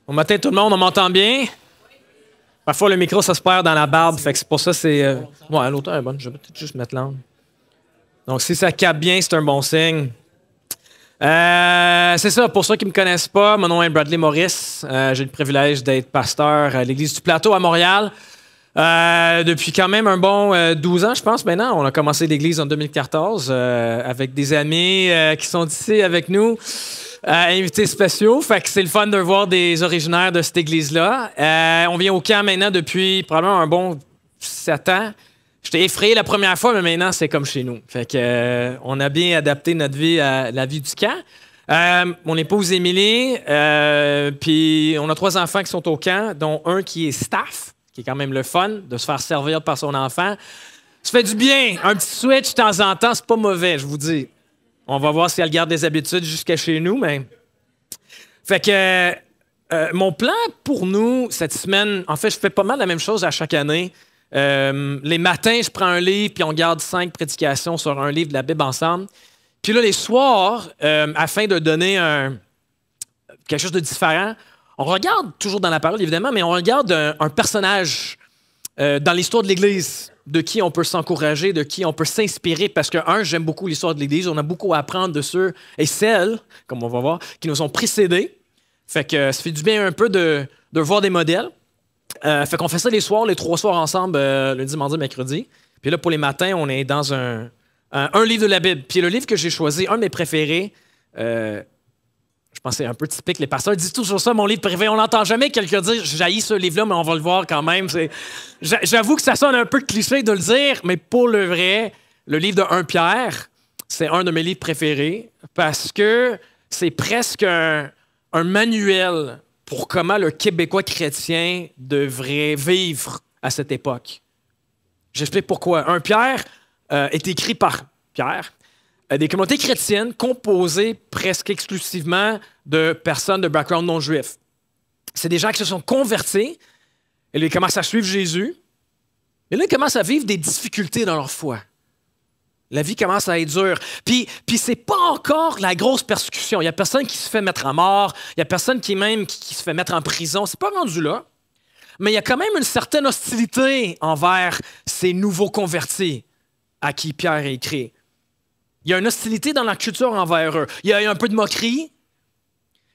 Bon matin tout le monde, on m'entend bien? Parfois le micro ça se perd dans la barbe, fait que c'est pour ça c'est. Ouais, l'auteur est bonne, je vais peut-être juste mettre l'angle. Donc si ça capte bien, c'est un bon signe. C'est ça, pour ceux qui ne me connaissent pas, mon nom est Bradley Maurice. J'ai le privilège d'être pasteur à l'Église du Plateau à Montréal. Depuis quand même un bon 12 ans, je pense, maintenant. On a commencé l'Église en 2014 avec des amis qui sont ici avec nous, invités spéciaux. Fait que c'est le fun de voir des originaires de cette Église-là. On vient au camp maintenant depuis probablement un bon 7 ans. J'étais effrayé la première fois, mais maintenant, c'est comme chez nous. Fait que, on a bien adapté notre vie à la vie du camp. Mon épouse Émilie, puis on a 3 enfants qui sont au camp, dont un qui est staff, qui est quand même le fun, de se faire servir par son enfant. Ça fait du bien. Un petit switch de temps en temps, c'est pas mauvais, je vous dis. On va voir si elle garde des habitudes jusqu'à chez nous, mais... Fait que mon plan pour nous, cette semaine, en fait, je fais pas mal la même chose à chaque année. Les matins, je prends un livre, puis on garde 5 prédications sur un livre de la Bible ensemble. Puis là, les soirs, afin de donner quelque chose de différent, on regarde, toujours dans la parole évidemment, mais on regarde un personnage dans l'histoire de l'Église, de qui on peut s'encourager, de qui on peut s'inspirer, parce que, j'aime beaucoup l'histoire de l'Église, on a beaucoup à apprendre de ceux et celles, comme on va voir, qui nous ont précédés. Fait que ça fait du bien un peu de voir des modèles. Fait qu'on fait ça les 3 soirs ensemble, lundi, mardi, mercredi. Puis là, pour les matins, on est dans un livre de la Bible. Puis le livre que j'ai choisi, un de mes préférés, je pense que c'est un peu typique, les pasteurs disent toujours ça, mon livre préféré. On n'entend jamais quelqu'un dire « j'haïs ce livre-là, mais on va le voir quand même ». J'avoue que ça sonne un peu cliché de le dire, mais pour le vrai, le livre de 1 Pierre, c'est un de mes livres préférés parce que c'est presque un manuel pour comment le Québécois chrétien devrait vivre à cette époque. J'explique pourquoi. 1 Pierre est écrit par Pierre, des communautés chrétiennes composées presque exclusivement de personnes de background non juif. C'est des gens qui se sont convertis, et ils commencent à suivre Jésus, et là, ils commencent à vivre des difficultés dans leur foi. La vie commence à être dure. Puis c'est pas encore la grosse persécution. Il n'y a personne qui se fait mettre à mort. Il n'y a personne qui se fait mettre en prison. C'est pas rendu là. Mais il y a quand même une certaine hostilité envers ces nouveaux convertis à qui Pierre a écrit. Il y a une hostilité dans la culture envers eux. Il y a un peu de moquerie.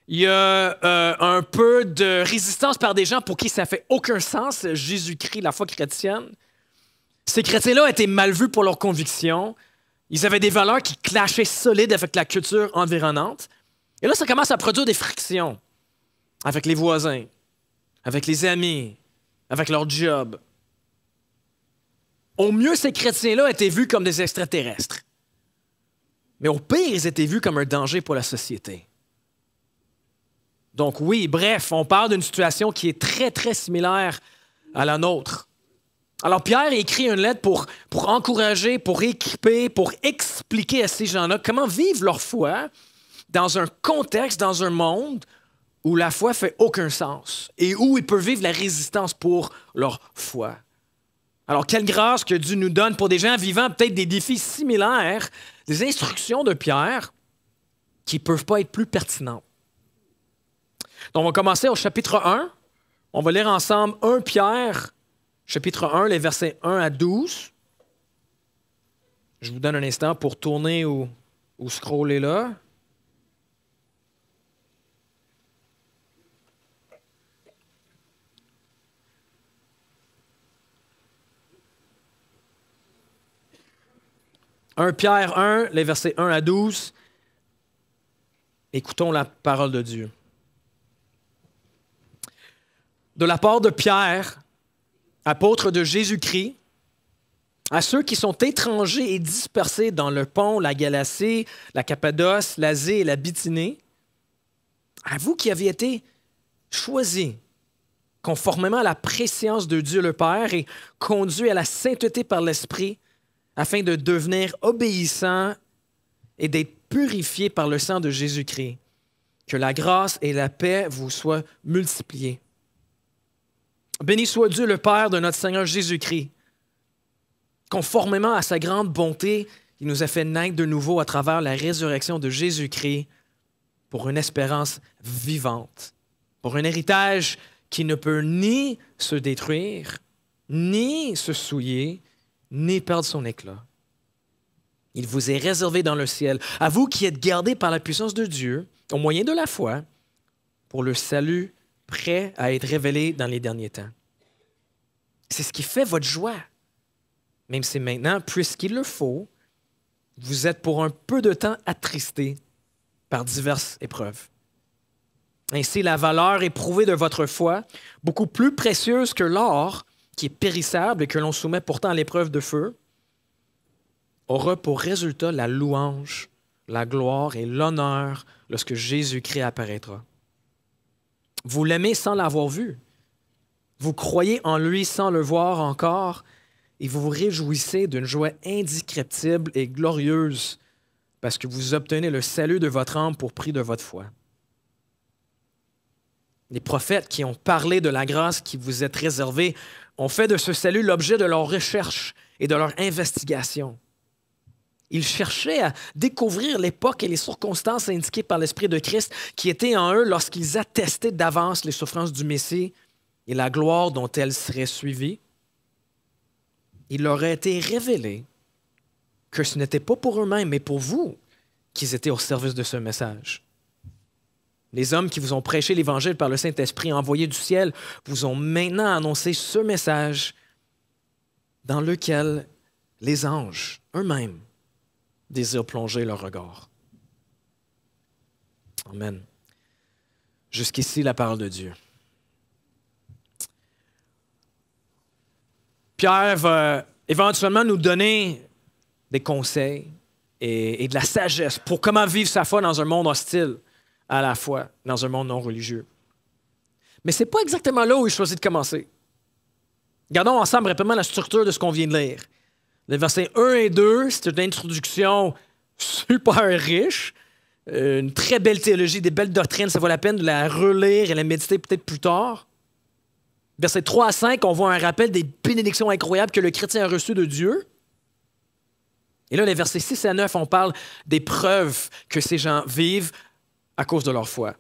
Il y a un peu de résistance par des gens pour qui ça fait aucun sens, Jésus-Christ, la foi chrétienne. Ces chrétiens-là étaient mal vus pour leurs convictions. Ils avaient des valeurs qui clashaient solides avec la culture environnante. Et là, ça commence à produire des frictions avec les voisins, avec les amis, avec leur job. Au mieux, ces chrétiens-là étaient vus comme des extraterrestres. Mais au pire, ils étaient vus comme un danger pour la société. Donc oui, bref, on parle d'une situation qui est très, très similaire à la nôtre. Alors, Pierre écrit une lettre pour encourager, pour équiper, pour expliquer à ces gens-là comment vivre leur foi dans un contexte, dans un monde où la foi fait aucun sens et où ils peuvent vivre la résistance pour leur foi. Alors, quelle grâce que Dieu nous donne pour des gens vivant peut-être des défis similaires, des instructions de Pierre qui ne peuvent pas être plus pertinentes. Donc, on va commencer au chapitre 1. On va lire ensemble 1 Pierre, chapitre 1, les versets 1 à 12. Je vous donne un instant pour tourner ou scroller là. « 1 Pierre 1, les versets 1 à 12. Écoutons la parole de Dieu. De la part de Pierre, apôtre de Jésus-Christ, à ceux qui sont étrangers et dispersés dans le Pont, la Galatie, la Cappadoce, l'Asie et la Bithynie, à vous qui avez été choisis conformément à la préscience de Dieu le Père et conduits à la sainteté par l'Esprit, afin de devenir obéissants et d'être purifiés par le sang de Jésus-Christ, que la grâce et la paix vous soient multipliées. Béni soit Dieu le Père de notre Seigneur Jésus-Christ. Conformément à sa grande bonté, il nous a fait naître de nouveau à travers la résurrection de Jésus-Christ pour une espérance vivante pour un héritage qui ne peut ni se détruire, ni se souiller, ni perdre son éclat. Il vous est réservé dans le ciel, à vous qui êtes gardés par la puissance de Dieu, au moyen de la foi, pour le salut prêt à être révélé dans les derniers temps. C'est ce qui fait votre joie. Même si maintenant, puisqu'il le faut, vous êtes pour un peu de temps attristés par diverses épreuves. Ainsi, la valeur éprouvée de votre foi, beaucoup plus précieuse que l'or, qui est périssable et que l'on soumet pourtant à l'épreuve de feu, aura pour résultat la louange, la gloire et l'honneur lorsque Jésus-Christ apparaîtra. Vous l'aimez sans l'avoir vu. Vous croyez en lui sans le voir encore et vous vous réjouissez d'une joie indescriptible et glorieuse parce que vous obtenez le salut de votre âme pour prix de votre foi. Les prophètes qui ont parlé de la grâce qui vous est réservée ont fait de ce salut l'objet de leur recherche et de leur investigation. Ils cherchaient à découvrir l'époque et les circonstances indiquées par l'Esprit de Christ qui étaient en eux lorsqu'ils attestaient d'avance les souffrances du Messie et la gloire dont elles seraient suivies. Il leur a été révélé que ce n'était pas pour eux-mêmes, mais pour vous qu'ils étaient au service de ce message. Les hommes qui vous ont prêché l'Évangile par le Saint-Esprit envoyé du ciel vous ont maintenant annoncé ce message dans lequel les anges eux-mêmes désirent plonger leur regard. Amen. Jusqu'ici, la parole de Dieu. Pierre va éventuellement nous donner des conseils et de la sagesse pour comment vivre sa foi dans un monde hostile à la foi, dans un monde non religieux. Mais ce n'est pas exactement là où il choisit de commencer. Regardons ensemble rapidement la structure de ce qu'on vient de lire. Les versets 1 et 2, c'est une introduction super riche, une très belle théologie, des belles doctrines, ça vaut la peine de la relire et la méditer peut-être plus tard. Versets 3 à 5, on voit un rappel des bénédictions incroyables que le chrétien a reçues de Dieu. Et là, les versets 6 à 9, on parle des preuves que ces gens vivent à cause de leur foi.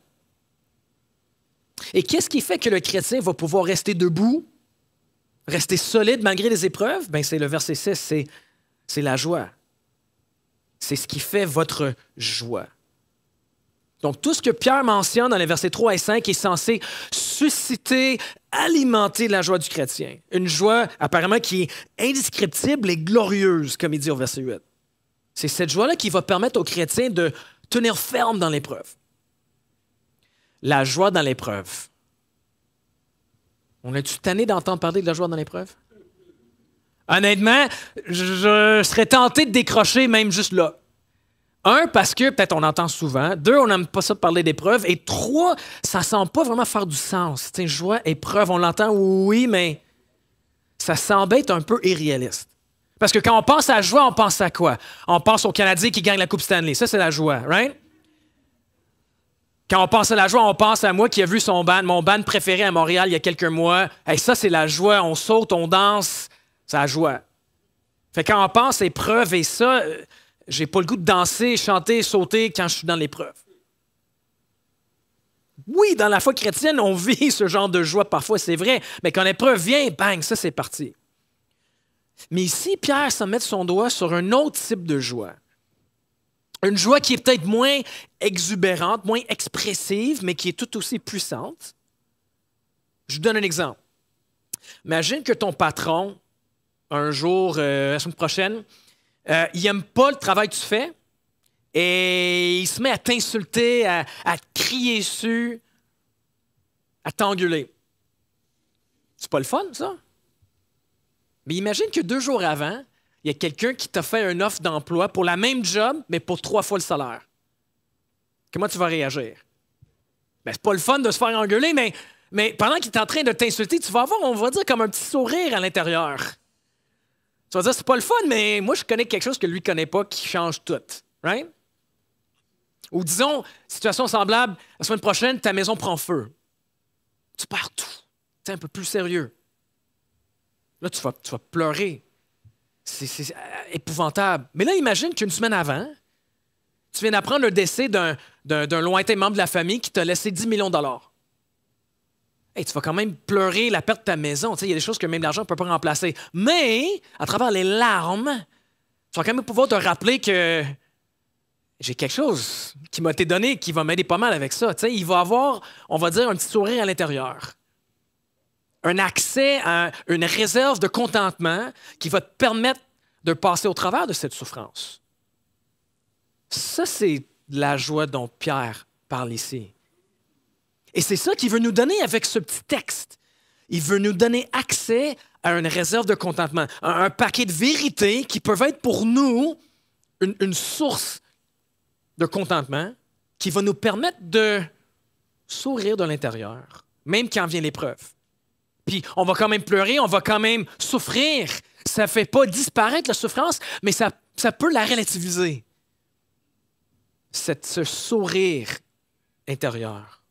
Et qu'est-ce qui fait que le chrétien va pouvoir rester debout, rester solide malgré les épreuves? Bien, c'est le verset 6, c'est la joie. C'est ce qui fait votre joie. Donc, tout ce que Pierre mentionne dans les versets 3 et 5 est censé susciter, alimenter la joie du chrétien. Une joie apparemment qui est indescriptible et glorieuse, comme il dit au verset 8. C'est cette joie-là qui va permettre aux chrétiens de tenir ferme dans l'épreuve. La joie dans l'épreuve. On a-tu tanné d'entendre parler de la joie dans l'épreuve? Honnêtement, je serais tenté de décrocher même juste là. Un, parce que peut-être on entend souvent. Deux, on n'aime pas ça de parler d'épreuve. Et trois, ça ne semble pas vraiment faire du sens. T'sais, joie, épreuve, on l'entend, oui, mais ça semble être un peu irréaliste. Parce que quand on pense à joie, on pense à quoi? On pense aux Canadiens qui gagnent la Coupe Stanley. Ça, c'est la joie, right? Quand on pense à la joie, on pense à moi qui a vu mon band préféré à Montréal il y a quelques mois. Hey, ça, c'est la joie. On saute, on danse. C'est la joie. Fait que quand on pense à épreuve et ça, j'ai pas le goût de danser, chanter, sauter quand je suis dans l'épreuve. Oui, dans la foi chrétienne, on vit ce genre de joie parfois, c'est vrai. Mais quand l'épreuve vient, bang, ça, c'est parti. Mais ici, Pierre semble mettre son doigt sur un autre type de joie. Une joie qui est peut-être moins exubérante, moins expressive, mais qui est tout aussi puissante. Je vous donne un exemple. Imagine que ton patron, un jour, la semaine prochaine, il n'aime pas le travail que tu fais et il se met à t'insulter, à te crier dessus, à t'engueuler. C'est pas le fun, ça? Mais imagine que 2 jours avant, il y a quelqu'un qui t'a fait une offre d'emploi pour la même job, mais pour 3 fois le salaire. Comment tu vas réagir? Ben, c'est pas le fun de se faire engueuler, mais pendant qu'il est en train de t'insulter, tu vas avoir, on va dire, comme un petit sourire à l'intérieur. Tu vas dire, c'est pas le fun, mais moi, je connais quelque chose que lui ne connaît pas qui change tout. Right? Ou disons, situation semblable, la semaine prochaine, ta maison prend feu. Tu perds tout. C'est un peu plus sérieux. Là, tu vas pleurer. C'est épouvantable. Mais là, imagine qu'une semaine avant, tu viens d'apprendre le décès d'un lointain membre de la famille qui t'a laissé 10 millions de dollars. Hey, tu vas quand même pleurer la perte de ta maison. Il y a des choses que même l'argent ne peut pas remplacer. Mais, à travers les larmes, tu vas quand même pouvoir te rappeler que j'ai quelque chose qui m'a été donné qui va m'aider pas mal avec ça. Il va avoir, on va dire, un petit sourire à l'intérieur. Un accès à une réserve de contentement qui va te permettre de passer au travers de cette souffrance. Ça, c'est la joie dont Pierre parle ici. Et c'est ça qu'il veut nous donner avec ce petit texte. Il veut nous donner accès à une réserve de contentement, un paquet de vérités qui peuvent être pour nous une source de contentement qui va nous permettre de sourire de l'intérieur, même quand vient l'épreuve. Puis on va quand même pleurer, on va quand même souffrir. Ça ne fait pas disparaître la souffrance, mais ça peut la relativiser. Ce sourire intérieur.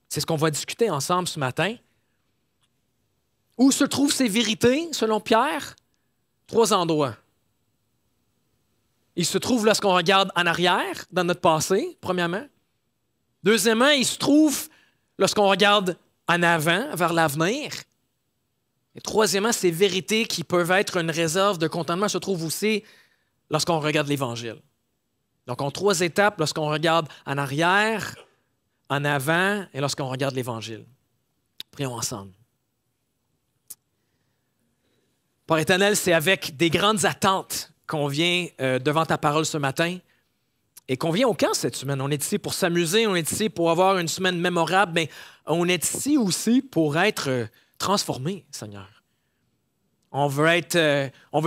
C'est ce qu'on va discuter ensemble ce matin. Où se trouvent ces vérités, selon Pierre? 3 endroits. Il se trouve lorsqu'on regarde en arrière, dans notre passé, premièrement. Deuxièmement, il se trouve lorsqu'on regarde en avant, vers l'avenir. Et troisièmement, ces vérités qui peuvent être une réserve de contentement se trouvent aussi lorsqu'on regarde l'Évangile. Donc, en 3 étapes, lorsqu'on regarde en arrière, en avant et lorsqu'on regarde l'Évangile. Prions ensemble. Père éternel, c'est avec des grandes attentes qu'on vient devant ta parole ce matin et qu'on vient au camp cette semaine. On est ici pour s'amuser, on est ici pour avoir une semaine mémorable, mais on est ici aussi pour être transformé, Seigneur. On veut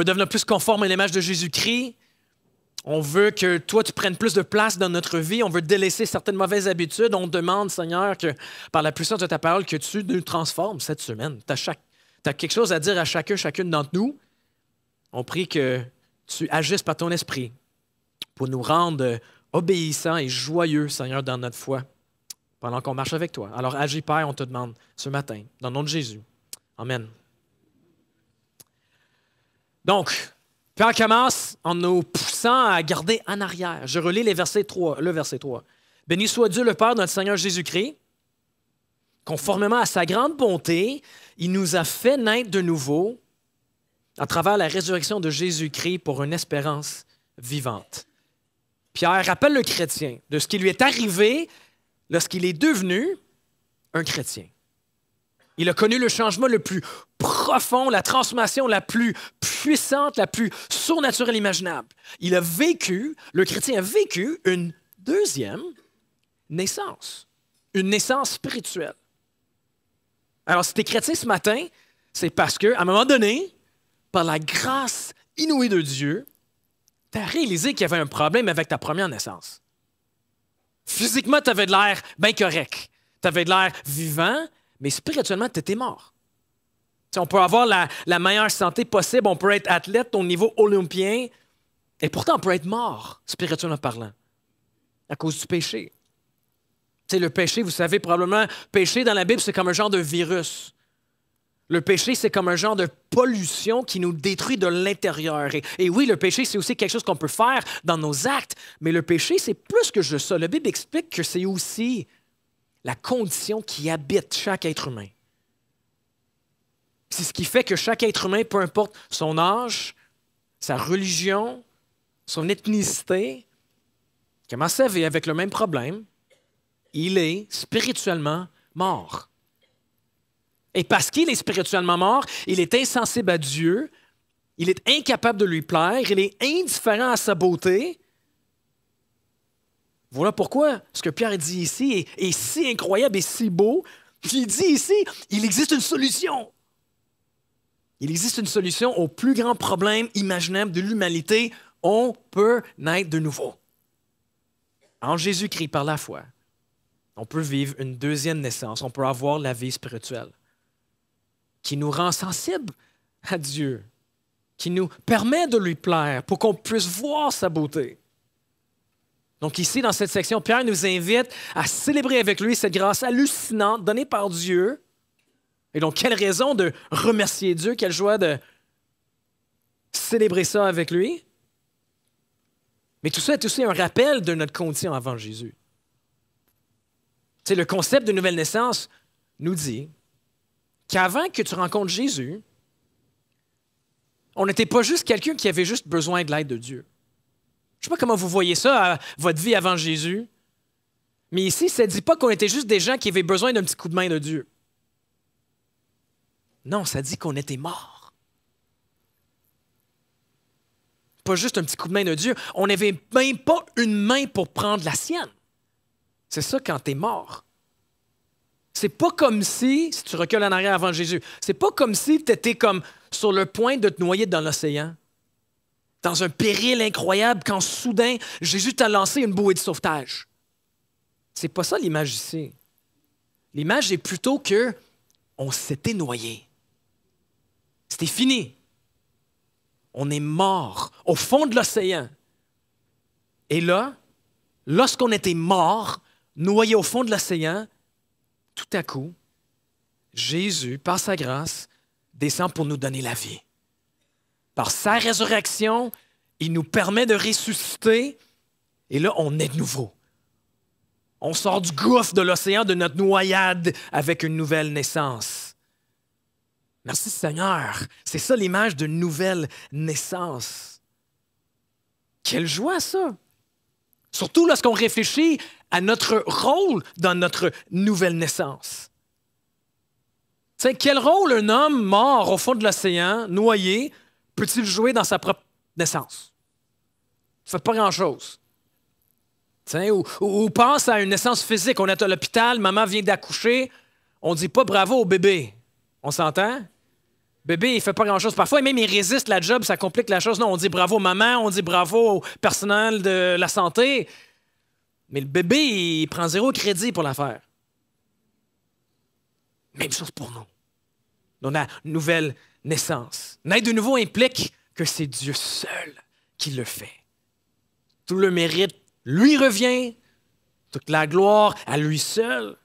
devenir plus conforme à l'image de Jésus-Christ. On veut que toi, tu prennes plus de place dans notre vie. On veut délaisser certaines mauvaises habitudes. On demande, Seigneur, que par la puissance de ta parole, que tu nous transformes cette semaine. Tu as quelque chose à dire à chacune d'entre nous. On prie que tu agisses par ton esprit pour nous rendre obéissants et joyeux, Seigneur, dans notre foi, pendant qu'on marche avec toi. Alors, agis, Père, on te demande ce matin, dans le nom de Jésus. Amen. Donc, Pierre commence en nous poussant à garder en arrière. Je relis le verset 3. Béni soit Dieu le Père de notre Seigneur Jésus-Christ. Conformément à sa grande bonté, il nous a fait naître de nouveau à travers la résurrection de Jésus-Christ pour une espérance vivante. Pierre rappelle le chrétien de ce qui lui est arrivé lorsqu'il est devenu un chrétien. Il a connu le changement le plus profond, la transformation la plus puissante, la plus surnaturelle imaginable. Le chrétien a vécu une deuxième naissance, une naissance spirituelle. Alors, si tu es chrétien ce matin, c'est parce qu'à un moment donné, par la grâce inouïe de Dieu, tu as réalisé qu'il y avait un problème avec ta première naissance. Physiquement, tu avais de l'air bien correct. Tu avais de l'air vivant, mais spirituellement, tu étais mort. T'sais, on peut avoir la meilleure santé possible, on peut être athlète au niveau olympien, et pourtant, on peut être mort, spirituellement parlant, à cause du péché. T'sais, le péché, vous savez probablement, péché dans la Bible, c'est comme un genre de virus. Le péché, c'est comme un genre de pollution qui nous détruit de l'intérieur. Et oui, le péché, c'est aussi quelque chose qu'on peut faire dans nos actes, mais le péché, c'est plus que juste ça. La Bible explique que c'est aussi la condition qui habite chaque être humain. C'est ce qui fait que chaque être humain, peu importe son âge, sa religion, son ethnicité, commence à vivre avec le même problème. Il est spirituellement mort. Et parce qu'il est spirituellement mort, il est insensible à Dieu, il est incapable de lui plaire, il est indifférent à sa beauté. Voilà pourquoi ce que Pierre dit ici est si incroyable et si beau. Il dit ici, il existe une solution. Il existe une solution au plus grand problème imaginable de l'humanité. On peut naître de nouveau. En Jésus-Christ, par la foi, on peut vivre une deuxième naissance. On peut avoir la vie spirituelle qui nous rend sensibles à Dieu, qui nous permet de lui plaire pour qu'on puisse voir sa beauté. Donc ici, dans cette section, Pierre nous invite à célébrer avec lui cette grâce hallucinante donnée par Dieu. Et donc, quelle raison de remercier Dieu, quelle joie de célébrer ça avec lui. Mais tout ça est aussi un rappel de notre condition avant Jésus. C'est le concept de nouvelle naissance nous dit qu'avant que tu rencontres Jésus, on n'était pas juste quelqu'un qui avait juste besoin de l'aide de Dieu. Je ne sais pas comment vous voyez ça, votre vie avant Jésus, mais ici, ça ne dit pas qu'on était juste des gens qui avaient besoin d'un petit coup de main de Dieu. Non, ça dit qu'on était morts. Pas juste un petit coup de main de Dieu, on n'avait même pas une main pour prendre la sienne. C'est ça quand tu es mort. C'est pas comme si tu recules en arrière avant Jésus, c'est pas comme si tu étais comme sur le point de te noyer dans l'océan, dans un péril incroyable, quand soudain, Jésus t'a lancé une bouée de sauvetage. C'est pas ça l'image ici. L'image est plutôt que on s'était noyé. C'était fini. On est mort au fond de l'océan. Et là, lorsqu'on était mort, noyé au fond de l'océan, tout à coup, Jésus, par sa grâce, descend pour nous donner la vie. Par sa résurrection, il nous permet de ressusciter et là, on est de nouveau. On sort du gouffre de l'océan, de notre noyade avec une nouvelle naissance. Merci Seigneur. C'est ça l'image d'une nouvelle naissance. Quelle joie ça! Surtout lorsqu'on réfléchit à notre rôle dans notre nouvelle naissance. Tu sais, quel rôle un homme mort au fond de l'océan, noyé, peut-il jouer dans sa propre naissance? Ça ne fait pas grand-chose. Ou pense à une naissance physique. On est à l'hôpital, maman vient d'accoucher, on ne dit pas bravo au bébé. On s'entend? Bébé, il ne fait pas grand-chose. Parfois, même il résiste la job, ça complique la chose. Non, on dit bravo maman, on dit bravo au personnel de la santé. Mais le bébé, il prend zéro crédit pour l'affaire. Même chose pour nous. On a une nouvelle naissance. Naître de nouveau implique que c'est Dieu seul qui le fait. Tout le mérite lui revient, toute la gloire à lui seul.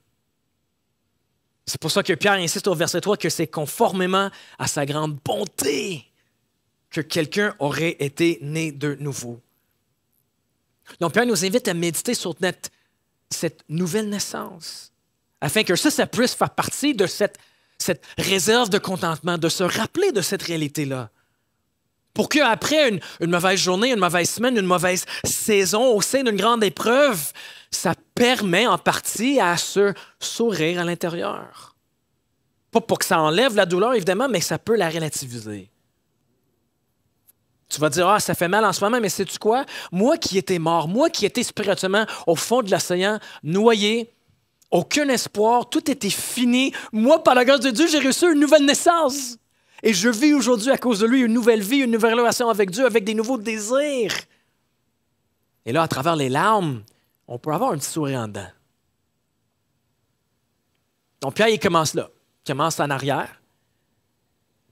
C'est pour ça que Pierre insiste au verset 3 que c'est conformément à sa grande bonté que quelqu'un aurait été né de nouveau. Donc Pierre nous invite à méditer sur cette nouvelle naissance, afin que ça puisse faire partie de cette réserve de contentement, de se rappeler de cette réalité-là. Pour qu'après une mauvaise journée, une mauvaise semaine, une mauvaise saison, au sein d'une grande épreuve, ça permet en partie à se sourire à l'intérieur. Pas pour que ça enlève la douleur, évidemment, mais ça peut la relativiser. Tu vas dire, ah, ça fait mal en ce moment, mais sais-tu quoi? Moi qui étais mort, moi qui étais spirituellement au fond de l'océan, noyé, aucun espoir, tout était fini. Moi, par la grâce de Dieu, j'ai reçu une nouvelle naissance. Et je vis aujourd'hui à cause de lui une nouvelle vie, une nouvelle relation avec Dieu, avec des nouveaux désirs. Et là, à travers les larmes, on peut avoir un petit sourire en dedans. Donc Pierre, il commence là. Il commence en arrière.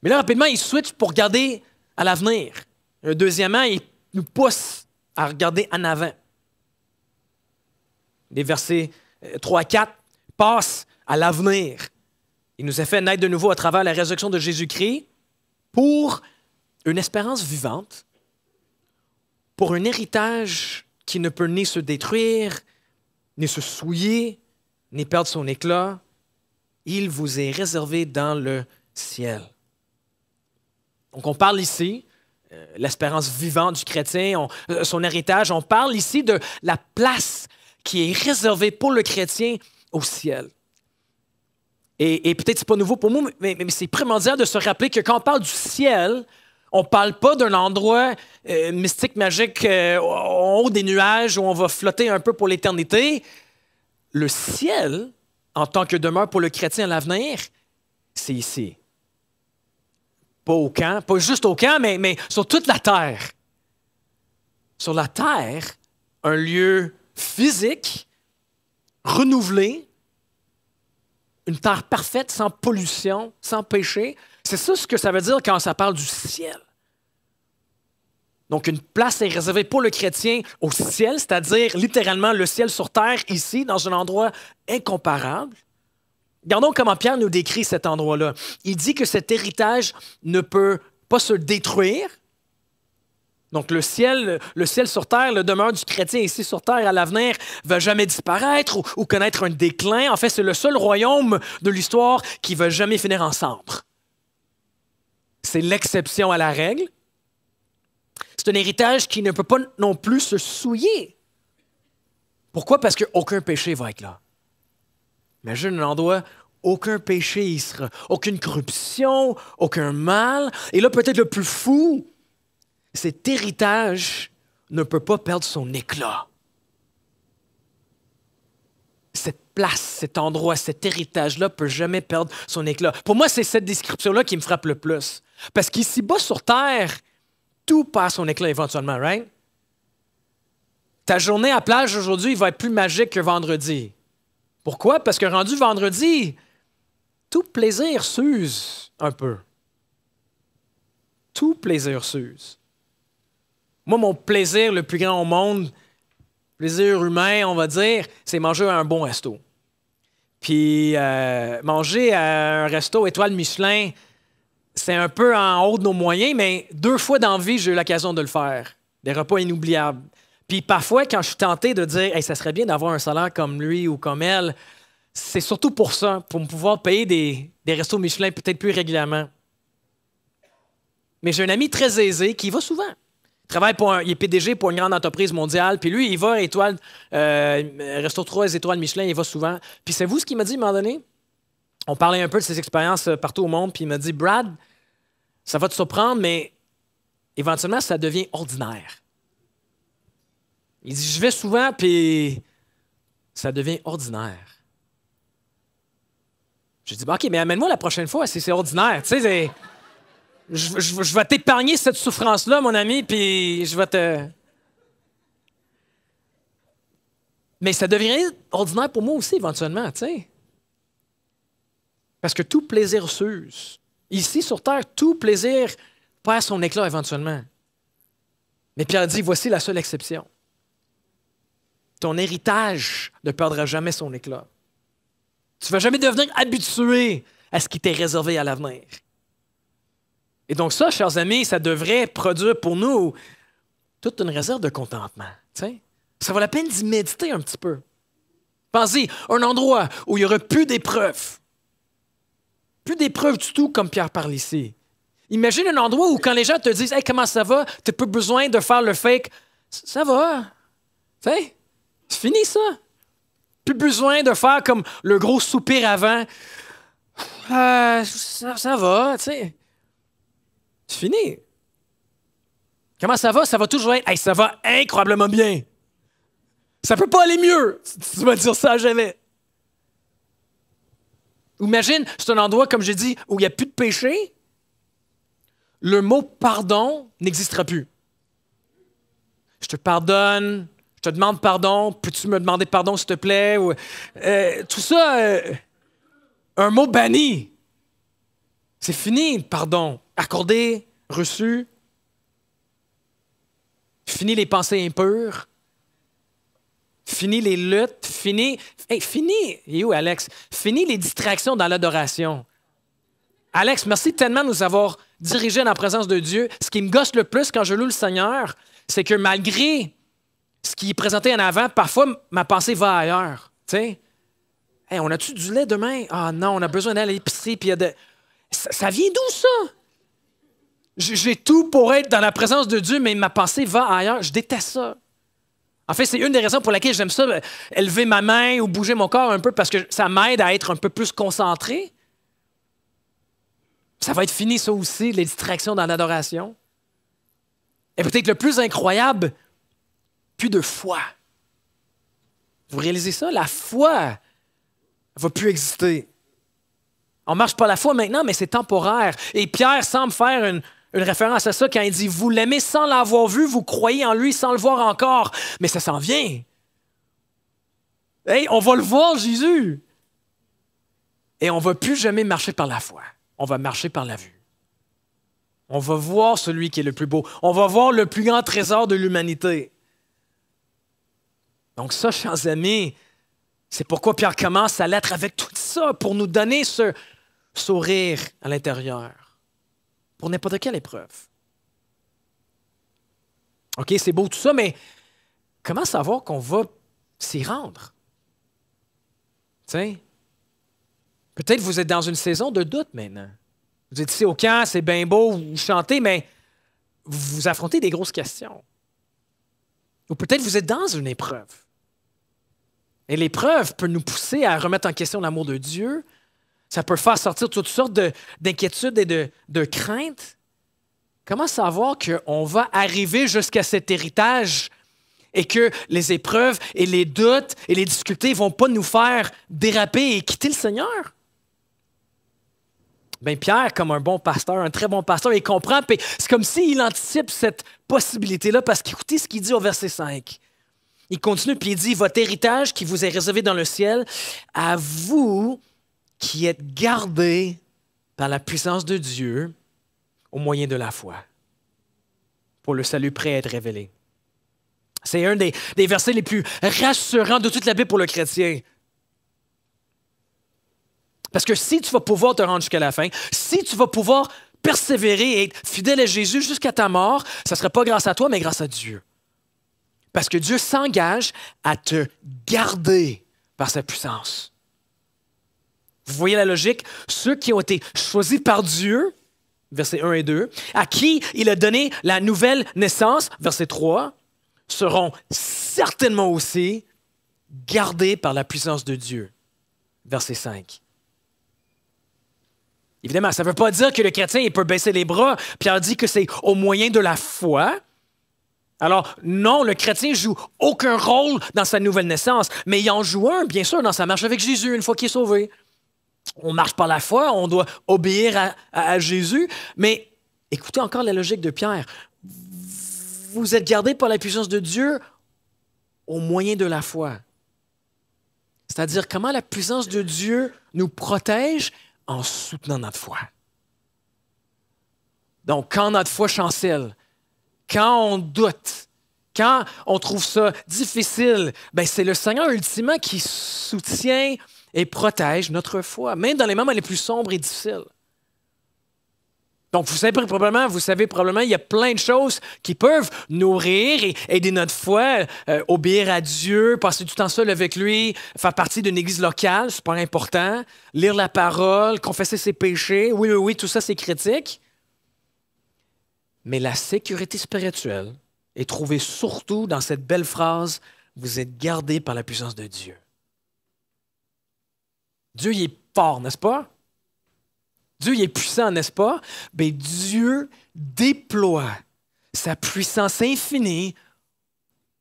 Mais là, rapidement, il switch pour regarder à l'avenir. Deuxièmement, il nous pousse à regarder en avant. Les versets 3 à 4 passent à l'avenir. Il nous a fait naître de nouveau à travers la résurrection de Jésus-Christ pour une espérance vivante, pour un héritage qui ne peut ni se détruire, ni se souiller, ni perdre son éclat. Il vous est réservé dans le ciel. Donc on parle ici, l'espérance vivante du chrétien, son héritage, on parle ici de la place qui est réservée pour le chrétien au ciel. Et peut-être que ce n'est pas nouveau pour moi, mais c'est primordial de se rappeler que quand on parle du ciel, on ne parle pas d'un endroit mystique, magique, en haut des nuages où on va flotter un peu pour l'éternité. Le ciel, en tant que demeure pour le chrétien à l'avenir, c'est ici. Pas au camp, pas juste au camp, mais sur toute la terre. Sur la terre, un lieu physique, renouvelé, une terre parfaite, sans pollution, sans péché. C'est ça ce que ça veut dire quand ça parle du ciel. Donc, une place est réservée pour le chrétien au ciel, c'est-à-dire littéralement le ciel sur terre, ici, dans un endroit incomparable. Regardons comment Pierre nous décrit cet endroit-là. Il dit que cet héritage ne peut pas se détruire, Donc, le ciel sur terre, le demeure du chrétien ici sur terre à l'avenir, ne va jamais disparaître ou connaître un déclin. En fait, c'est le seul royaume de l'histoire qui ne va jamais finir en cendres. C'est l'exception à la règle. C'est un héritage qui ne peut pas non plus se souiller. Pourquoi? Parce qu'aucun péché va être là. Imagine un endroit, aucun péché y sera, aucune corruption, aucun mal. Et là, peut-être le plus fou, cet héritage ne peut pas perdre son éclat. Cette place, cet endroit, cet héritage-là ne peut jamais perdre son éclat. Pour moi, c'est cette description-là qui me frappe le plus. Parce qu'ici-bas sur Terre, tout perd son éclat éventuellement, right? Ta journée à plage aujourd'hui va être plus magique que vendredi. Pourquoi? Parce que rendu vendredi, tout plaisir s'use un peu. Tout plaisir s'use. Moi, mon plaisir le plus grand au monde, plaisir humain, on va dire, c'est manger à un bon resto. Puis manger à un resto étoile Michelin, c'est un peu en haut de nos moyens, mais 2 fois dans la vie, j'ai eu l'occasion de le faire. Des repas inoubliables. Puis parfois, quand je suis tenté de dire hey, « ça serait bien d'avoir un salaire comme lui ou comme elle », c'est surtout pour ça, pour pouvoir payer des restos Michelin peut-être plus régulièrement. Mais j'ai un ami très aisé qui y va souvent. Il est PDG pour une grande entreprise mondiale, puis lui, il va à Resto 3 étoiles Michelin, il va souvent. Puis c'est vous ce qu'il m'a dit à un moment donné? On parlait un peu de ses expériences partout au monde, puis il m'a dit « Brad, ça va te surprendre, mais éventuellement, ça devient ordinaire. » Il dit « Je vais souvent, puis ça devient ordinaire. » J'ai dit « OK, mais amène-moi la prochaine fois si c'est ordinaire. » Tu sais, je vais t'épargner cette souffrance-là, mon ami, puis je vais te... Mais ça devient ordinaire pour moi aussi, éventuellement, tu sais. Parce que tout plaisir s'use. Ici, sur Terre, tout plaisir perd son éclat éventuellement. Mais Pierre dit, voici la seule exception. Ton héritage ne perdra jamais son éclat. Tu ne vas jamais devenir habitué à ce qui t'est réservé à l'avenir. Et donc ça, chers amis, ça devrait produire pour nous toute une réserve de contentement. T'sais? Ça vaut la peine d'y méditer un petit peu. Pensez, un endroit où il n'y aura plus d'épreuves. Plus d'épreuves du tout, comme Pierre parle ici. Imagine un endroit où quand les gens te disent « Hey, comment ça va? » Tu n'as pas besoin de faire le fake. « Ça va. » Tu sais, c'est fini ça. Plus besoin de faire comme le gros soupir avant. Ça va, tu sais. C'est fini. Comment ça va? Ça va toujours être « Hey, ça va incroyablement bien. » Ça peut pas aller mieux. Tu vas dire ça jamais. Imagine, c'est un endroit, comme j'ai dit, où il n'y a plus de péché. Le mot pardon n'existera plus. Je te pardonne, je te demande pardon, peux-tu me demander pardon, s'il te plaît? Ou, tout ça, un mot banni. C'est fini, pardon. Accordé, reçu. Fini les pensées impures. Fini les luttes. Fini. Il est où, Alex? Fini les distractions dans l'adoration. Alex, merci tellement de nous avoir dirigés dans la présence de Dieu. Ce qui me gosse le plus quand je loue le Seigneur, c'est que malgré ce qui est présenté en avant, parfois ma pensée va ailleurs. Tu sais? Hey, on a-tu du lait demain? Ah non, on a besoin d'aller à l'épicerie. Puis ça vient d'où, ça? J'ai tout pour être dans la présence de Dieu, mais ma pensée va ailleurs. Je déteste ça. En fait, c'est une des raisons pour lesquelles j'aime ça, élever ma main ou bouger mon corps un peu, parce que ça m'aide à être un peu plus concentré. Ça va être fini, ça aussi, les distractions dans l'adoration. Et peut-être le plus incroyable, plus de foi. Vous réalisez ça? La foi ne va plus exister. On ne marche pas la foi maintenant, mais c'est temporaire. Et Pierre semble faire une référence à ça quand il dit « Vous l'aimez sans l'avoir vu, vous croyez en lui sans le voir encore. » Mais ça s'en vient. Hey, on va le voir, Jésus. Et on ne va plus jamais marcher par la foi. On va marcher par la vue. On va voir celui qui est le plus beau. On va voir le plus grand trésor de l'humanité. Donc ça, chers amis, c'est pourquoi Pierre commence sa lettre avec tout ça, pour nous donner ce sourire à l'intérieur, pour n'importe quelle épreuve. OK, c'est beau tout ça, mais comment savoir qu'on va s'y rendre? T'sais? Peut-être que vous êtes dans une saison de doute maintenant. Vous êtes ici au camp, c'est bien beau, vous chantez, mais vous affrontez des grosses questions. Ou peut-être que vous êtes dans une épreuve. Et l'épreuve peut nous pousser à remettre en question l'amour de Dieu. Ça peut faire sortir toutes sortes d'inquiétudes et de craintes. Comment savoir qu'on va arriver jusqu'à cet héritage et que les épreuves et les doutes et les difficultés ne vont pas nous faire déraper et quitter le Seigneur? Bien, Pierre, comme un bon pasteur, un très bon pasteur, il comprend, puis c'est comme s'il anticipe cette possibilité-là, parce qu'écoutez ce qu'il dit au verset 5. Il continue, puis il dit, « Votre héritage qui vous est réservé dans le ciel, à vous qui êtes gardés par la puissance de Dieu au moyen de la foi, pour le salut prêt à être révélé. » C'est un des versets les plus rassurants de toute la Bible pour le chrétien. Parce que si tu vas pouvoir te rendre jusqu'à la fin, si tu vas pouvoir persévérer et être fidèle à Jésus jusqu'à ta mort, ça ne sera pas grâce à toi, mais grâce à Dieu. Parce que Dieu s'engage à te garder par sa puissance. Vous voyez la logique? Ceux qui ont été choisis par Dieu, versets 1 et 2, à qui il a donné la nouvelle naissance, verset 3, seront certainement aussi gardés par la puissance de Dieu, verset 5. Évidemment, ça ne veut pas dire que le chrétien il peut baisser les bras. Pierre dit que c'est au moyen de la foi. Alors, non, le chrétien ne joue aucun rôle dans sa nouvelle naissance, mais il en joue un, bien sûr, dans sa marche avec Jésus, une fois qu'il est sauvé. On marche par la foi, on doit obéir à Jésus, mais écoutez encore la logique de Pierre. Vous êtes gardés par la puissance de Dieu au moyen de la foi. C'est-à-dire comment la puissance de Dieu nous protège en soutenant notre foi. Donc, quand notre foi chancelle, quand on doute, quand on trouve ça difficile, ben c'est le Seigneur ultimement qui soutient et protège notre foi, même dans les moments les plus sombres et difficiles. Donc, vous savez probablement, il y a plein de choses qui peuvent nourrir et aider notre foi, obéir à Dieu, passer du temps seul avec lui, faire partie d'une église locale, c'est pas important, lire la parole, confesser ses péchés, oui, tout ça c'est critique. Mais la sécurité spirituelle est trouvée surtout dans cette belle phrase « Vous êtes gardés par la puissance de Dieu ». Dieu, il est fort, n'est-ce pas? Dieu, il est puissant, n'est-ce pas? Mais Dieu déploie sa puissance infinie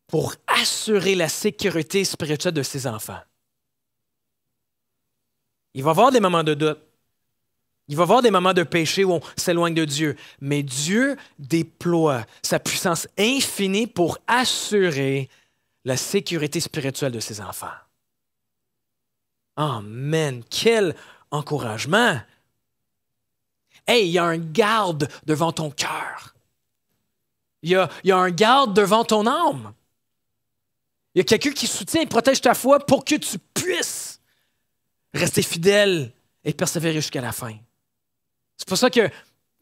pour assurer la sécurité spirituelle de ses enfants. Il va y avoir des moments de doute. Il va y avoir des moments de péché où on s'éloigne de Dieu. Mais Dieu déploie sa puissance infinie pour assurer la sécurité spirituelle de ses enfants. Amen! Quel encouragement! Hey, il y a un garde devant ton cœur. Il y a un garde devant ton âme. Il y a quelqu'un qui soutient et protège ta foi pour que tu puisses rester fidèle et persévérer jusqu'à la fin. C'est pour ça que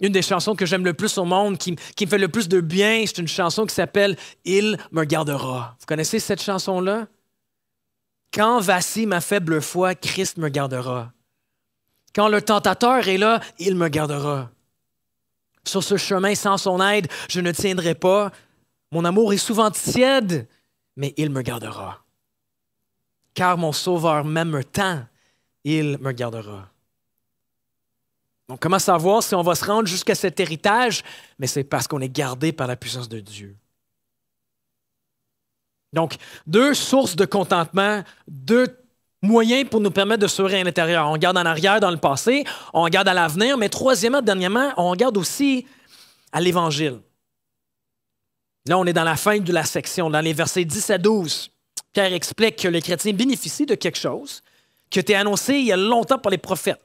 une des chansons que j'aime le plus au monde, qui me fait le plus de bien, c'est une chanson qui s'appelle « Il me gardera ». Vous connaissez cette chanson-là? « Quand vacille ma faible foi, Christ me gardera. Quand le tentateur est là, il me gardera. Sur ce chemin sans son aide, je ne tiendrai pas. Mon amour est souvent tiède, mais il me gardera. Car mon Sauveur m'aime tant, il me gardera. » Donc, comment savoir si on va se rendre jusqu'à cet héritage? Mais c'est parce qu'on est gardé par la puissance de Dieu. Donc, deux sources de contentement, deux moyens pour nous permettre de sourire à l'intérieur. On regarde en arrière dans le passé, on regarde à l'avenir, mais troisièmement, dernièrement, on regarde aussi à l'Évangile. Là, on est dans la fin de la section, dans les versets 10 à 12. Pierre explique que les chrétiens bénéficient de quelque chose qui a été annoncé il y a longtemps par les prophètes.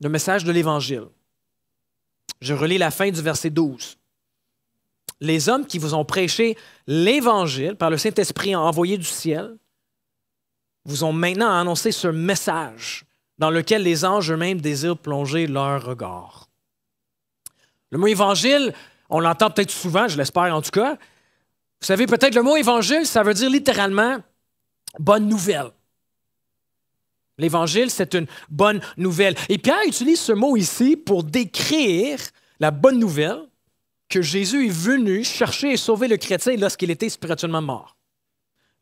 Le message de l'Évangile. Je relis la fin du verset 12. Les hommes qui vous ont prêché l'Évangile par le Saint-Esprit envoyé du ciel vous ont maintenant annoncé ce message dans lequel les anges eux-mêmes désirent plonger leur regard. Le mot Évangile On l'entend peut-être souvent, je l'espère en tout cas. Vous savez, peut-être le mot évangile, ça veut dire littéralement bonne nouvelle. L'évangile, c'est une bonne nouvelle. Et Pierre utilise ce mot ici pour décrire la bonne nouvelle que Jésus est venu chercher et sauver le chrétien lorsqu'il était spirituellement mort.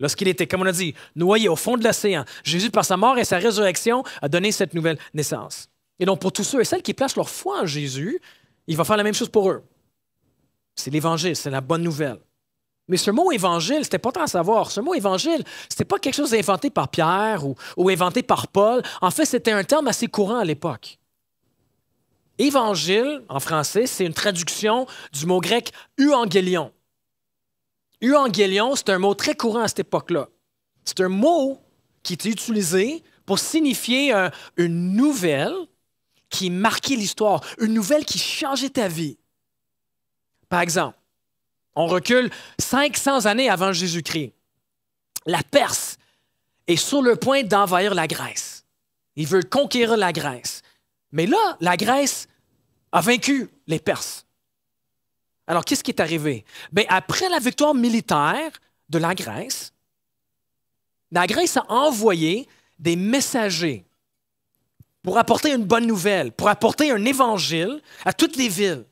Lorsqu'il était, comme on a dit, noyé au fond de l'océan. Jésus, par sa mort et sa résurrection, a donné cette nouvelle naissance. Et donc, pour tous ceux et celles qui placent leur foi en Jésus, il va faire la même chose pour eux. C'est l'Évangile, c'est la bonne nouvelle. Mais ce mot évangile, c'était pas tant à savoir. Ce mot évangile, c'était pas quelque chose inventé par Pierre ou inventé par Paul. En fait, c'était un terme assez courant à l'époque. Évangile, en français, c'est une traduction du mot grec euangélion. Euangélion, c'est un mot très courant à cette époque-là. C'est un mot qui était utilisé pour signifier une nouvelle qui marquait l'histoire, une nouvelle qui changeait ta vie. Par exemple, on recule 500 années avant Jésus-Christ. La Perse est sur le point d'envahir la Grèce. Il veut conquérir la Grèce. Mais là, la Grèce a vaincu les Perses. Alors, qu'est-ce qui est arrivé? Bien, après la victoire militaire de la Grèce a envoyé des messagers pour apporter une bonne nouvelle, pour apporter un évangile à toutes les villes.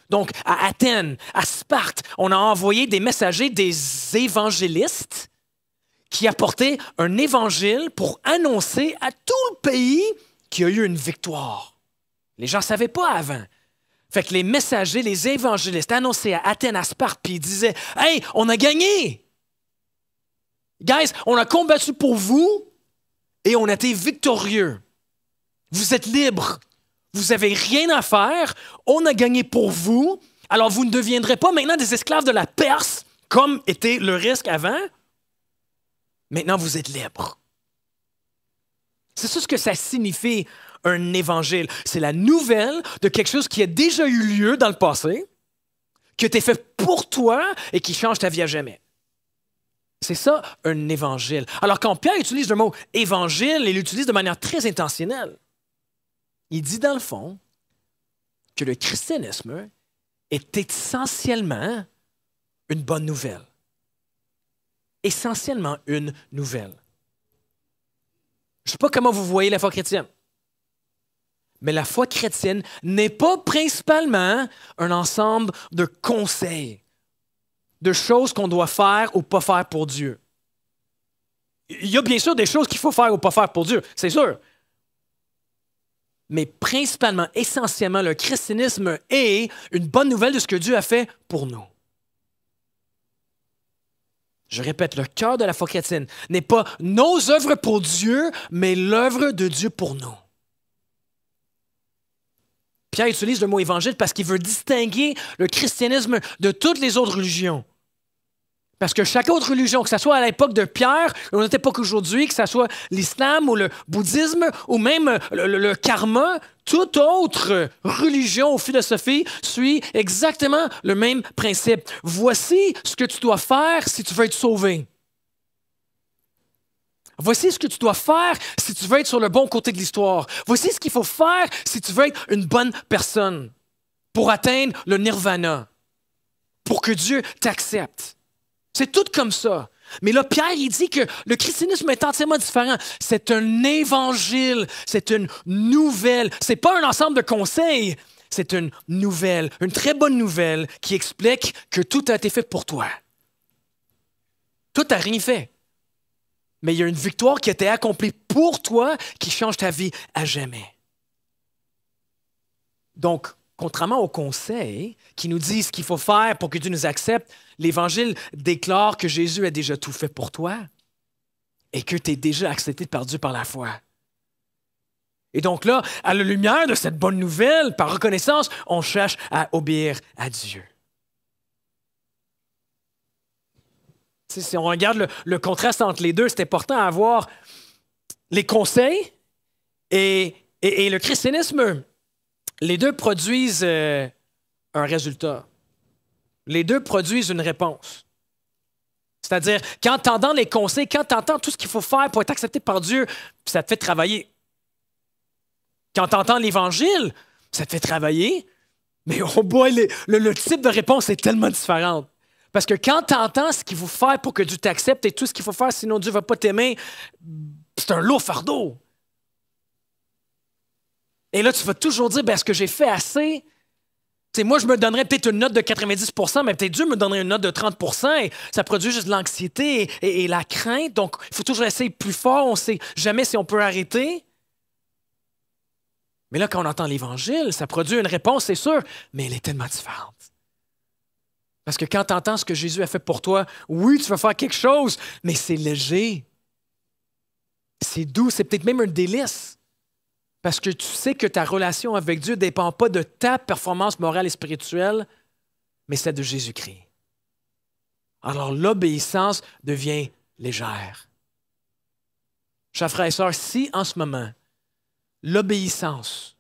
Donc, à Athènes, à Sparte, on a envoyé des messagers, des évangélistes qui apportaient un évangile pour annoncer à tout le pays qu'il y a eu une victoire. Les gens ne savaient pas avant. Fait que les messagers, les évangélistes annonçaient à Athènes, à Sparte, puis ils disaient « Hey, on a gagné! Guys, on a combattu pour vous et on a été victorieux. Vous êtes libres. Vous n'avez rien à faire. On a gagné pour vous. Alors, vous ne deviendrez pas maintenant des esclaves de la Perse, comme était le risque avant. Maintenant, vous êtes libres. » C'est ça ce que ça signifie, un évangile. C'est la nouvelle de quelque chose qui a déjà eu lieu dans le passé, qui a été fait pour toi et qui change ta vie à jamais. C'est ça, un évangile. Alors, quand Pierre utilise le mot évangile, il l'utilise de manière très intentionnelle. Il dit, dans le fond, que le christianisme est essentiellement une bonne nouvelle. Essentiellement une nouvelle. Je ne sais pas comment vous voyez la foi chrétienne, mais la foi chrétienne n'est pas principalement un ensemble de conseils, de choses qu'on doit faire ou pas faire pour Dieu. Il y a bien sûr des choses qu'il faut faire ou pas faire pour Dieu, c'est sûr. Mais principalement, essentiellement, le christianisme est une bonne nouvelle de ce que Dieu a fait pour nous. Je répète, le cœur de la foi chrétienne n'est pas nos œuvres pour Dieu, mais l'œuvre de Dieu pour nous. Pierre utilise le mot évangile parce qu'il veut distinguer le christianisme de toutes les autres religions. Parce que chaque autre religion, que ce soit à l'époque de Pierre, ou à notre époque aujourd'hui, que ce soit l'islam ou le bouddhisme, ou même le karma, toute autre religion ou philosophie suit exactement le même principe. Voici ce que tu dois faire si tu veux être sauvé. Voici ce que tu dois faire si tu veux être sur le bon côté de l'histoire. Voici ce qu'il faut faire si tu veux être une bonne personne pour atteindre le nirvana, pour que Dieu t'accepte. C'est tout comme ça. Mais là, Pierre, il dit que le christianisme est entièrement différent. C'est un évangile, c'est une nouvelle. C'est pas un ensemble de conseils, c'est une nouvelle, une très bonne nouvelle qui explique que tout a été fait pour toi. Tout n'a rien fait. Mais il y a une victoire qui a été accomplie pour toi qui change ta vie à jamais. Donc, contrairement aux conseils qui nous disent ce qu'il faut faire pour que Dieu nous accepte, l'Évangile déclare que Jésus a déjà tout fait pour toi et que tu es déjà accepté par Dieu par la foi. Et donc là, à la lumière de cette bonne nouvelle, par reconnaissance, on cherche à obéir à Dieu. Si on regarde le contraste entre les deux, c'est important à voir les conseils et le christianisme. Les deux produisent un résultat. Les deux produisent une réponse. C'est-à-dire, quand tu entends les conseils, quand tu entends tout ce qu'il faut faire pour être accepté par Dieu, ça te fait travailler. Quand tu entends l'Évangile, ça te fait travailler, Mais oh boy, le type de réponse est tellement différent. Parce que quand tu entends ce qu'il faut faire pour que Dieu t'accepte et tout ce qu'il faut faire, sinon Dieu ne va pas t'aimer, c'est un lourd fardeau. Et là, tu vas toujours dire, est-ce que j'ai fait assez? T'sais, moi, je me donnerais peut-être une note de 90 mais peut-être Dieu me donnerait une note de 30 et ça produit juste de l'anxiété et la crainte. Donc, il faut toujours essayer plus fort. On ne sait jamais si on peut arrêter. Mais là, quand on entend l'Évangile, ça produit une réponse, c'est sûr, mais elle est tellement différente. Parce que quand tu entends ce que Jésus a fait pour toi, oui, tu vas faire quelque chose, mais c'est léger. C'est doux, c'est peut-être même un délice. Parce que tu sais que ta relation avec Dieu ne dépend pas de ta performance morale et spirituelle, mais celle de Jésus-Christ. Alors l'obéissance devient légère. Chers frères et sœurs, si en ce moment, l'obéissance,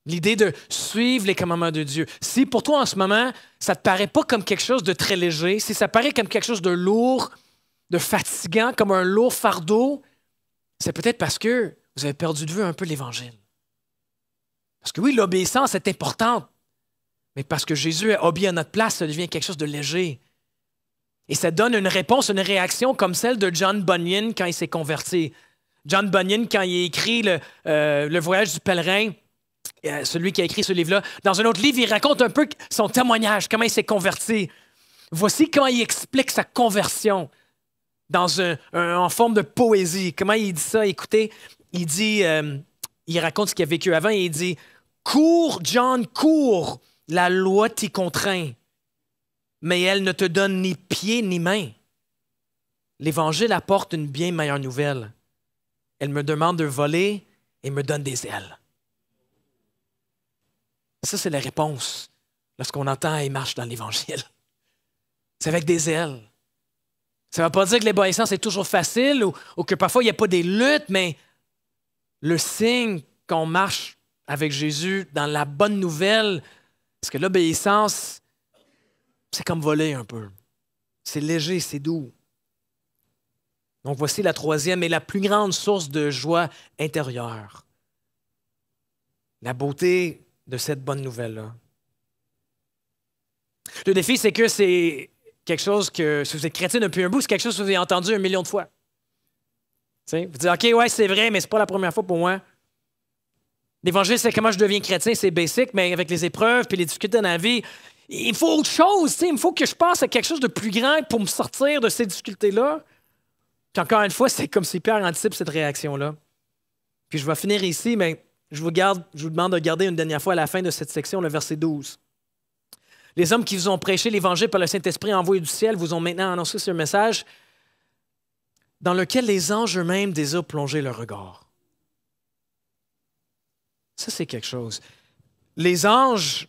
l'idée de suivre les commandements de Dieu, si pour toi en ce moment, ça ne te paraît pas comme quelque chose de très léger, si ça paraît comme quelque chose de lourd, de fatigant, comme un lourd fardeau, c'est peut-être parce que vous avez perdu de vue un peu l'Évangile. Parce que oui, l'obéissance est importante, mais parce que Jésus a obéi à notre place, ça devient quelque chose de léger. Et ça donne une réponse, une réaction comme celle de John Bunyan quand il s'est converti. John Bunyan, quand il a écrit le Voyage du pèlerin, celui qui a écrit ce livre-là, dans un autre livre, il raconte un peu son témoignage, comment il s'est converti. Voici comment il explique sa conversion en forme de poésie. Comment il dit ça? Écoutez, il dit, il raconte ce qu'il a vécu avant et il dit « Cours, John, cours, la loi t'y contraint, mais elle ne te donne ni pied ni main. L'Évangile apporte une bien meilleure nouvelle. Elle me demande de voler et me donne des ailes. » Ça, c'est la réponse lorsqu'on entend et marche dans l'Évangile. C'est avec des ailes. Ça ne veut pas dire que l'obéissance est toujours facile ou que parfois il n'y a pas des luttes, mais le signe qu'on marche avec Jésus dans la bonne nouvelle, parce que l'obéissance, c'est comme voler un peu. C'est léger, c'est doux. Donc voici la troisième et la plus grande source de joie intérieure. La beauté de cette bonne nouvelle-là. Le défi, c'est que c'est quelque chose que, si vous êtes chrétien depuis un bout, c'est quelque chose que vous avez entendu 1 million de fois. T'sais, vous dites, OK, ouais, c'est vrai, mais c'est pas la première fois pour moi. L'Évangile, c'est comment je deviens chrétien, c'est basic, mais avec les épreuves et les difficultés dans la vie, il faut autre chose. Il faut que je passe à quelque chose de plus grand pour me sortir de ces difficultés-là. Puis encore une fois, c'est comme si Pierre anticipe cette réaction-là. Puis je vais finir ici, mais je vous demande de garder une dernière fois à la fin de cette section, le verset 12. Les hommes qui vous ont prêché l'Évangile par le Saint-Esprit envoyé du ciel vous ont maintenant annoncé ce message dans lequel les anges eux-mêmes désirent plonger leur regard. Ça, c'est quelque chose. Les anges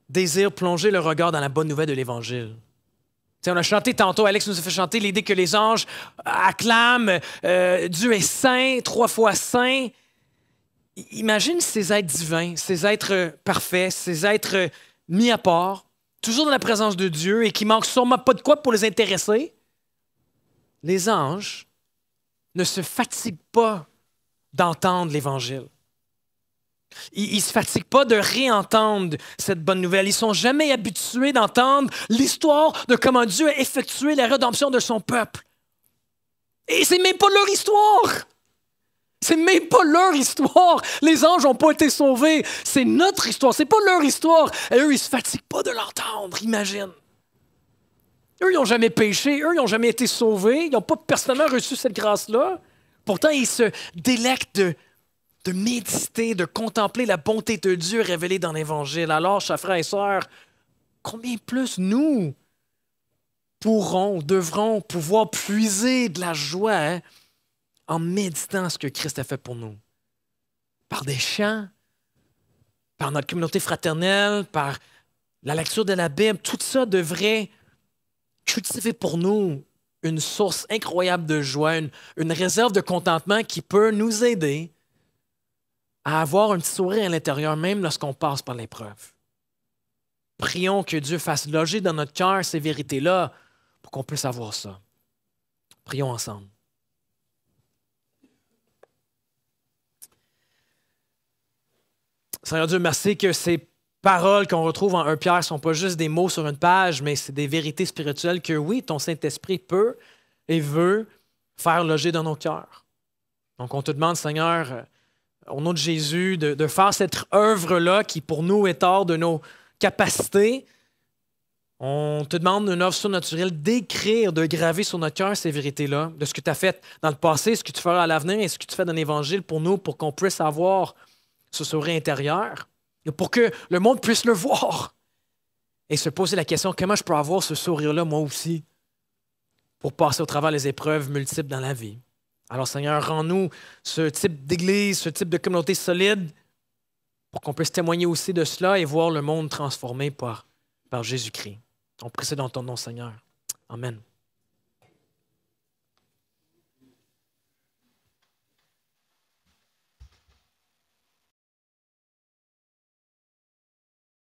désirent plonger leur regard dans la bonne nouvelle de l'Évangile. T'sais, on a chanté tantôt, Alex nous a fait chanter l'idée que les anges acclament Dieu est saint, 3 fois saint. Imagine ces êtres divins, ces êtres parfaits, ces êtres mis à part, toujours dans la présence de Dieu et qui manquent sûrement pas de quoi pour les intéresser. Les anges ne se fatiguent pas d'entendre l'Évangile. Ils ne se fatiguent pas de réentendre cette bonne nouvelle. Ils ne sont jamais habitués d'entendre l'histoire de comment Dieu a effectué la rédemption de son peuple. Et c'est même pas leur histoire. C'est même pas leur histoire. Les anges n'ont pas été sauvés. C'est notre histoire. C'est pas leur histoire. Et eux, ils ne se fatiguent pas de l'entendre, imagine. Eux, ils n'ont jamais péché. Eux, ils n'ont jamais été sauvés. Ils n'ont pas personnellement reçu cette grâce-là. Pourtant, ils se délectent de méditer, de contempler la bonté de Dieu révélée dans l'Évangile. Alors, chers frères et sœurs, combien plus nous devrons pouvoir puiser de la joie en méditant ce que Christ a fait pour nous. Par des chants, par notre communauté fraternelle, par la lecture de la Bible, tout ça devrait cultiver pour nous une source incroyable de joie, une réserve de contentement qui peut nous aider à avoir un petit sourire à l'intérieur, même lorsqu'on passe par l'épreuve. Prions que Dieu fasse loger dans notre cœur ces vérités-là pour qu'on puisse avoir ça. Prions ensemble. Seigneur Dieu, merci que ces paroles qu'on retrouve en 1 Pierre ne sont pas juste des mots sur une page, mais c'est des vérités spirituelles que oui, ton Saint-Esprit peut et veut faire loger dans nos cœurs. Donc, on te demande, Seigneur, au nom de Jésus, de faire cette œuvre-là qui, pour nous, est hors de nos capacités. On te demande une œuvre surnaturelle d'écrire, de graver sur notre cœur ces vérités-là, de ce que tu as fait dans le passé, ce que tu feras à l'avenir et ce que tu fais dans l'Évangile pour nous, pour qu'on puisse avoir ce sourire intérieur, et pour que le monde puisse le voir et se poser la question, comment je peux avoir ce sourire-là moi aussi pour passer au travers des épreuves multiples dans la vie. Alors Seigneur, rends-nous ce type d'église, ce type de communauté solide pour qu'on puisse témoigner aussi de cela et voir le monde transformé par Jésus-Christ. On prie ça dans ton nom, Seigneur. Amen.